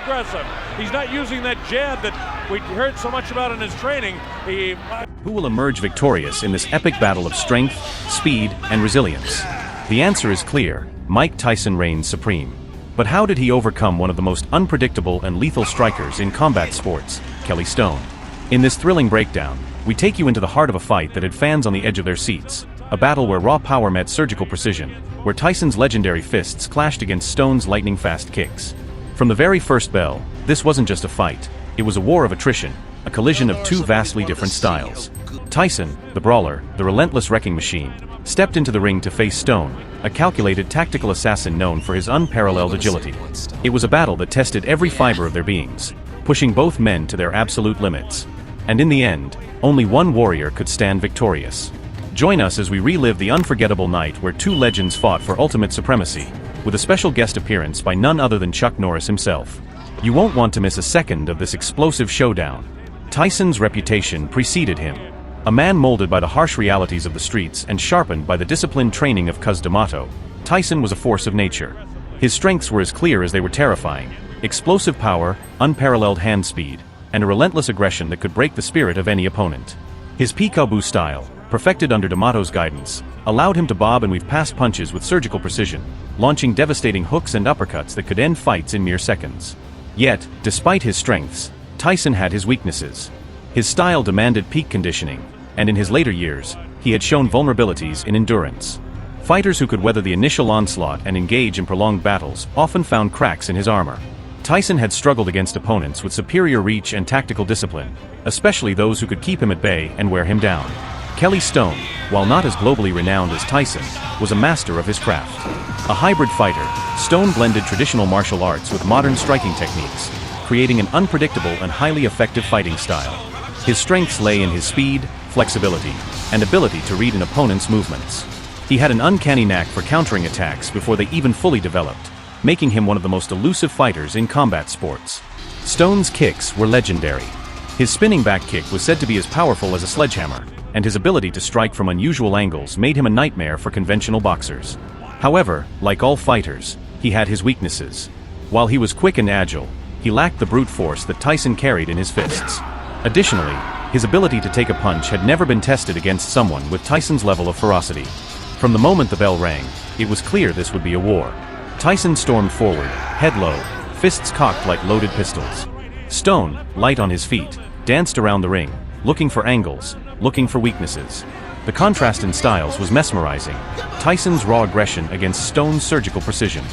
aggressive. He's not using that jab that we heard so much about in his training. Who will emerge victorious in this epic battle of strength, speed, and resilience? The answer is clear: Mike Tyson reigns supreme. But how did he overcome one of the most unpredictable and lethal strikers in combat sports, Kelly Stone? In this thrilling breakdown, we take you into the heart of a fight that had fans on the edge of their seats. A battle where raw power met surgical precision, where Tyson's legendary fists clashed against Stone's lightning-fast kicks. From the very first bell, this wasn't just a fight. It was a war of attrition, a collision of two vastly different styles. Tyson, the brawler, the relentless wrecking machine, stepped into the ring to face Stone, a calculated tactical assassin known for his unparalleled agility. It was a battle that tested every fiber of their beings, pushing both men to their absolute limits. And in the end, only one warrior could stand victorious. Join us as we relive the unforgettable night where two legends fought for ultimate supremacy, with a special guest appearance by none other than Chuck Norris himself. You won't want to miss a second of this explosive showdown. Tyson's reputation preceded him. A man molded by the harsh realities of the streets and sharpened by the disciplined training of Cus D'Amato, Tyson was a force of nature. His strengths were as clear as they were terrifying: explosive power, unparalleled hand speed, and a relentless aggression that could break the spirit of any opponent. His peekaboo style, perfected under D'Amato's guidance, allowed him to bob and weave past punches with surgical precision, launching devastating hooks and uppercuts that could end fights in mere seconds. Yet, despite his strengths, Tyson had his weaknesses. His style demanded peak conditioning, and in his later years, he had shown vulnerabilities in endurance. Fighters who could weather the initial onslaught and engage in prolonged battles often found cracks in his armor. Tyson had struggled against opponents with superior reach and tactical discipline, especially those who could keep him at bay and wear him down. Kelly Stone, while not as globally renowned as Tyson, was a master of his craft. A hybrid fighter, Stone blended traditional martial arts with modern striking techniques, creating an unpredictable and highly effective fighting style. His strengths lay in his speed, flexibility, and ability to read an opponent's movements. He had an uncanny knack for countering attacks before they even fully developed, making him one of the most elusive fighters in combat sports. Stone's kicks were legendary. His spinning back kick was said to be as powerful as a sledgehammer, and his ability to strike from unusual angles made him a nightmare for conventional boxers. However, like all fighters, he had his weaknesses. While he was quick and agile, he lacked the brute force that Tyson carried in his fists. Additionally, his ability to take a punch had never been tested against someone with Tyson's level of ferocity. From the moment the bell rang, it was clear this would be a war. Tyson stormed forward, head low, fists cocked like loaded pistols. Stone, light on his feet, danced around the ring, looking for angles, looking for weaknesses. The contrast in styles was mesmerizing. Tyson's raw aggression against Stone's surgical precision.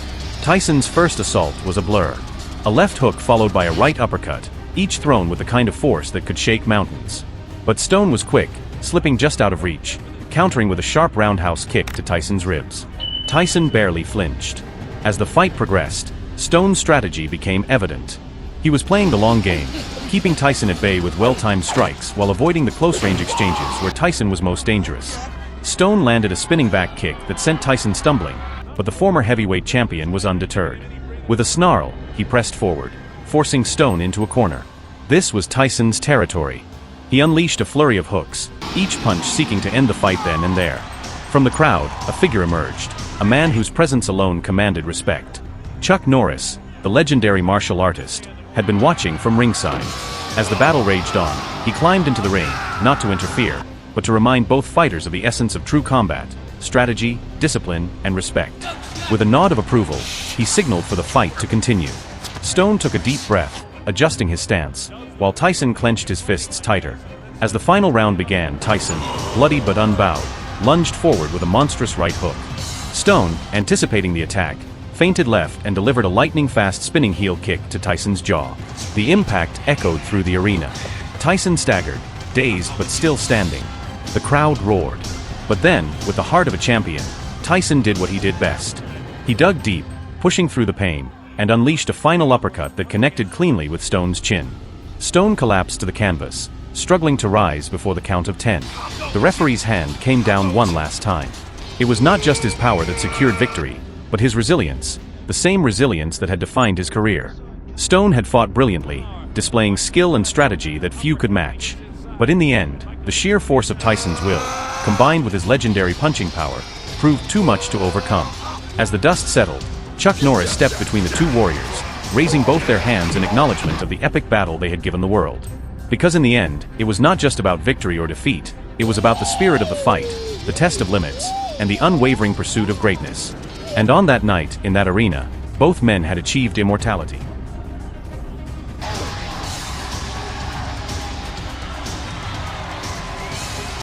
Tyson's first assault was a blur. A left hook followed by a right uppercut, each thrown with the kind of force that could shake mountains. But Stone was quick, slipping just out of reach, countering with a sharp roundhouse kick to Tyson's ribs. Tyson barely flinched. As the fight progressed, Stone's strategy became evident. He was playing the long game, keeping Tyson at bay with well-timed strikes while avoiding the close-range exchanges where Tyson was most dangerous. Stone landed a spinning back kick that sent Tyson stumbling, but the former heavyweight champion was undeterred. With a snarl, he pressed forward, forcing Stone into a corner. This was Tyson's territory. He unleashed a flurry of hooks, each punch seeking to end the fight then and there. From the crowd, a figure emerged, a man whose presence alone commanded respect. Chuck Norris, the legendary martial artist, had been watching from ringside. As the battle raged on, he climbed into the ring, not to interfere, but to remind both fighters of the essence of true combat: strategy, discipline, and respect. With a nod of approval, he signaled for the fight to continue. Stone took a deep breath, adjusting his stance, while Tyson clenched his fists tighter. As the final round began, Tyson, bloody but unbowed, lunged forward with a monstrous right hook. Stone, anticipating the attack, feinted left and delivered a lightning-fast spinning heel kick to Tyson's jaw. The impact echoed through the arena. Tyson staggered, dazed but still standing. The crowd roared. But then, with the heart of a champion, Tyson did what he did best. He dug deep, pushing through the pain, and unleashed a final uppercut that connected cleanly with Stone's chin. Stone collapsed to the canvas, struggling to rise before the count of 10. The referee's hand came down one last time. It was not just his power that secured victory, but his resilience, the same resilience that had defined his career. Stone had fought brilliantly, displaying skill and strategy that few could match. But in the end, the sheer force of Tyson's will, combined with his legendary punching power, proved too much to overcome. As the dust settled, Chuck Norris stepped between the two warriors, raising both their hands in acknowledgement of the epic battle they had given the world. Because in the end, it was not just about victory or defeat, it was about the spirit of the fight, the test of limits, and the unwavering pursuit of greatness. And on that night, in that arena, both men had achieved immortality.